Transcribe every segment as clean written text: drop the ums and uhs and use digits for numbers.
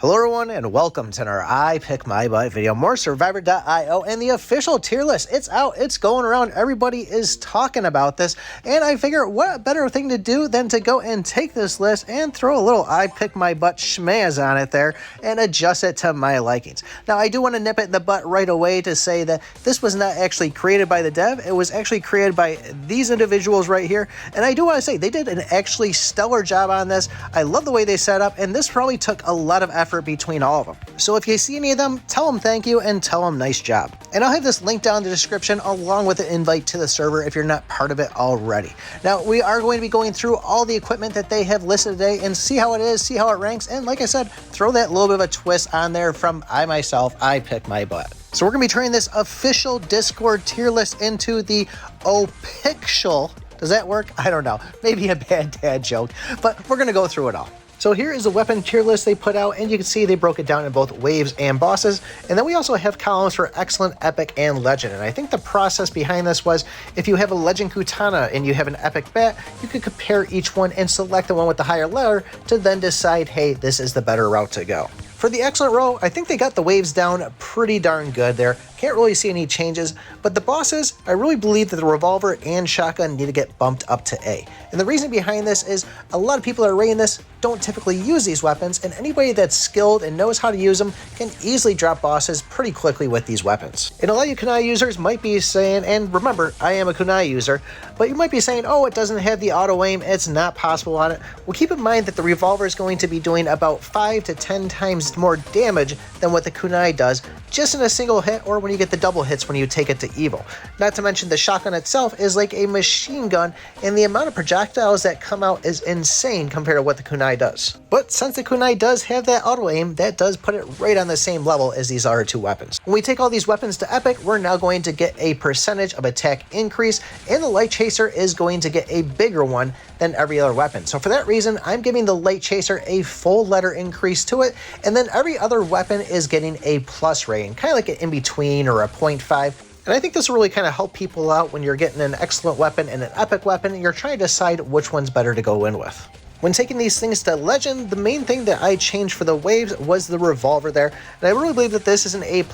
Hello everyone and welcome to our I Pick My Butt video. More Survivor.io and the official tier list. It's out, it's going around, everybody is talking about this, and I figure what better thing to do than to go and take this list and throw a little I Pick My Butt schmazz on it there and adjust it to my likings. Now I do want to nip it in the butt right away to say that this was not actually created by the dev, it was actually created by these individuals right here, and I do want to say they did an actually stellar job on this. I love the way they set up, and this probably took a lot of effort between all of them. So if you see any of them, tell them thank you and tell them nice job. And I'll have this link down in the description along with an invite to the server if you're not part of it already. Now we are going to be going through all the equipment that they have listed today and see how it is, see how it ranks, and like I said, throw that little bit of a twist on there from I Pick My Butt. So we're going to be turning this official Discord tier list into the official. Does that work? I don't know. Maybe a bad dad joke, but we're going to go through it all. So here is the weapon tier list they put out, and you can see they broke it down in both waves and bosses. And then we also have columns for excellent, epic, and legend. And I think the process behind this was if you have a legend katana and you have an epic bat, you could compare each one and select the one with the higher letter to then decide, hey, this is the better route to go. For the excellent row, I think they got the waves down pretty darn good there. Can't really see any changes, but the bosses, I really believe that the revolver and shotgun need to get bumped up to A. And the reason behind this is a lot of people that are rating this don't typically use these weapons, and anybody that's skilled and knows how to use them can easily drop bosses pretty quickly with these weapons. And a lot of you kunai users might be saying, and remember, I am a kunai user, but you might be saying, oh, it doesn't have the auto aim, it's not possible on it. Well, keep in mind that the revolver is going to be doing about 5 to 10 times more damage than what the kunai does just in a single hit, or when you get the double hits when you take it to evil. Not to mention the shotgun itself is like a machine gun, and the amount of projectiles that come out is insane compared to what the kunai does. But since the kunai does have that auto aim, that does put it right on the same level as these other two weapons. When we take all these weapons to epic, we're now going to get a percentage of attack increase, and the light chaser is going to get a bigger one than every other weapon. So for that reason, I'm giving the light chaser a full letter increase to it, and then every other weapon is getting a plus rating, kind of like an in-between or a 0.5. And I think this will really kind of help people out when you're getting an excellent weapon and an epic weapon, and you're trying to decide which one's better to go in with. When taking these things to legend, the main thing that I changed for the waves was the revolver there, and I really believe that this is an A+.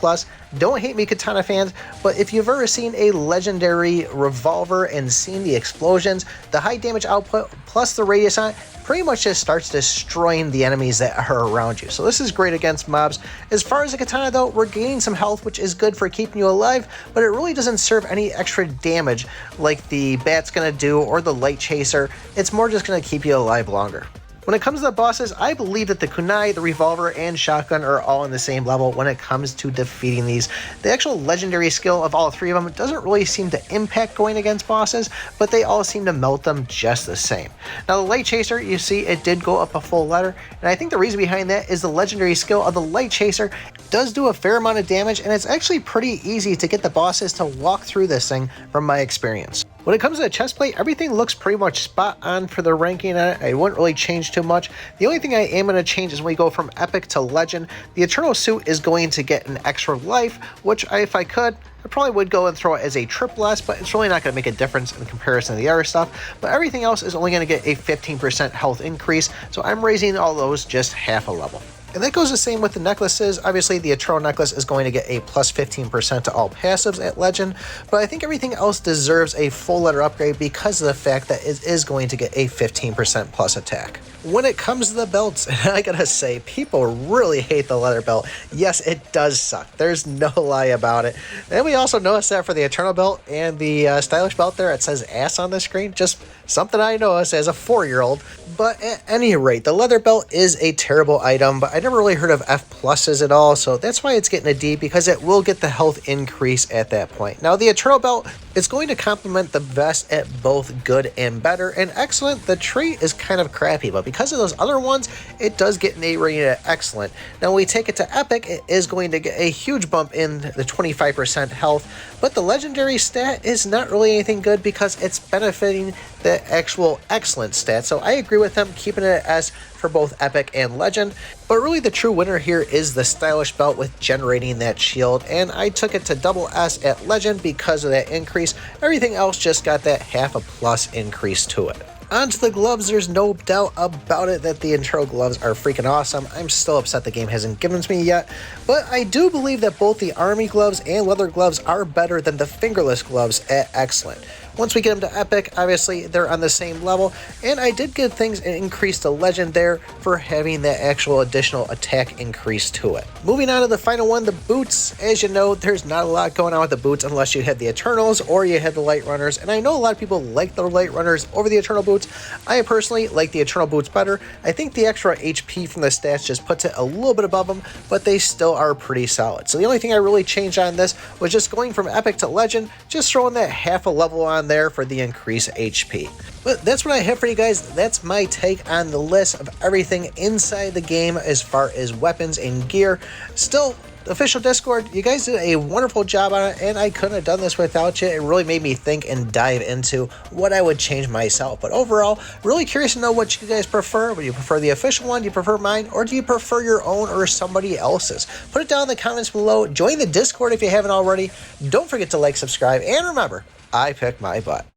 Don't hate me, katana fans, but if you've ever seen a legendary revolver and seen the explosions, the high damage output plus the radius on it pretty much just starts destroying the enemies that are around you. So this is great against mobs. As far as the katana though, we're gaining some health, which is good for keeping you alive, but it really doesn't serve any extra damage like the bat's gonna do or the light chaser. It's more just gonna keep you alive longer. When it comes to the bosses, I believe that the kunai, the revolver, and shotgun are all on the same level when it comes to defeating these. The actual legendary skill of all three of them doesn't really seem to impact going against bosses, but they all seem to melt them just the same. Now the light chaser, you see it did go up a full letter, and I think the reason behind that is the legendary skill of the light chaser does do a fair amount of damage, and it's actually pretty easy to get the bosses to walk through this thing from my experience. When it comes to the chest plate, everything looks pretty much spot on for the ranking on it. I wouldn't really change too much. The only thing I am going to change is when we go from epic to legend. The eternal suit is going to get an extra life, which if I could, I probably would go and throw it as a triple S, but it's really not going to make a difference in comparison to the other stuff. But everything else is only going to get a 15% health increase, so I'm raising all those just half a level. And that goes the same with the necklaces. Obviously, the Eternal necklace is going to get a plus 15% to all passives at Legend, but I think everything else deserves a full letter upgrade because of the fact that it is going to get a 15% plus attack. When it comes to the belts, and I gotta say, people really hate the leather belt. Yes, it does suck. There's no lie about it. And we also noticed that for the Eternal belt and the stylish belt there, it says ass on the screen. Just something I noticed as a 4-year-old. But at any rate, the leather belt is a terrible item, but I never really heard of F pluses at all, so that's why it's getting a D, because it will get the health increase at that point. Now, the Archero belt is going to complement the vest at both good and better, and excellent, the trait is kind of crappy, but because of those other ones, it does get an A rating at excellent. Now, when we take it to epic, it is going to get a huge bump in the 25% health, but the legendary stat is not really anything good because it's benefiting the actual excellent stat, so I agree with them keeping it at S for both epic and legend. But really the true winner here is the stylish belt with generating that shield, and I took it to double S at legend because of that increase. Everything else just got that half a plus increase to it. onto the gloves, there's no doubt about it that the Archero gloves are freaking awesome. I'm still upset the game hasn't given them to me yet, but I do believe that both the army gloves and leather gloves are better than the fingerless gloves at excellent. Once we get them to epic, obviously they're on the same level, and I did get things and increase the legend there for having that actual additional attack increase to it. Moving on to the final one, the boots. As you know, there's not a lot going on with the boots unless you had the Eternals or you had the Light Runners, and I know a lot of people like the Light Runners over the Eternal boots. I personally like the Eternal boots better. I think the extra HP from the stats just puts it a little bit above them, but they still are pretty solid. So the only thing I really changed on this was just going from epic to legend, just throwing that half a level on there for the increased HP. But that's what I have for you guys. That's my take on the list of everything inside the game as far as weapons and gear. Still, official Discord, you guys did a wonderful job on it, and I couldn't have done this without you. It really made me think and dive into what I would change myself. But overall, really curious to know what you guys prefer. Would you prefer the official one? Do you prefer mine? Or do you prefer your own or somebody else's? Put it down in the comments below. Join the Discord if you haven't already. Don't forget to like, subscribe, and remember, I pick my butt.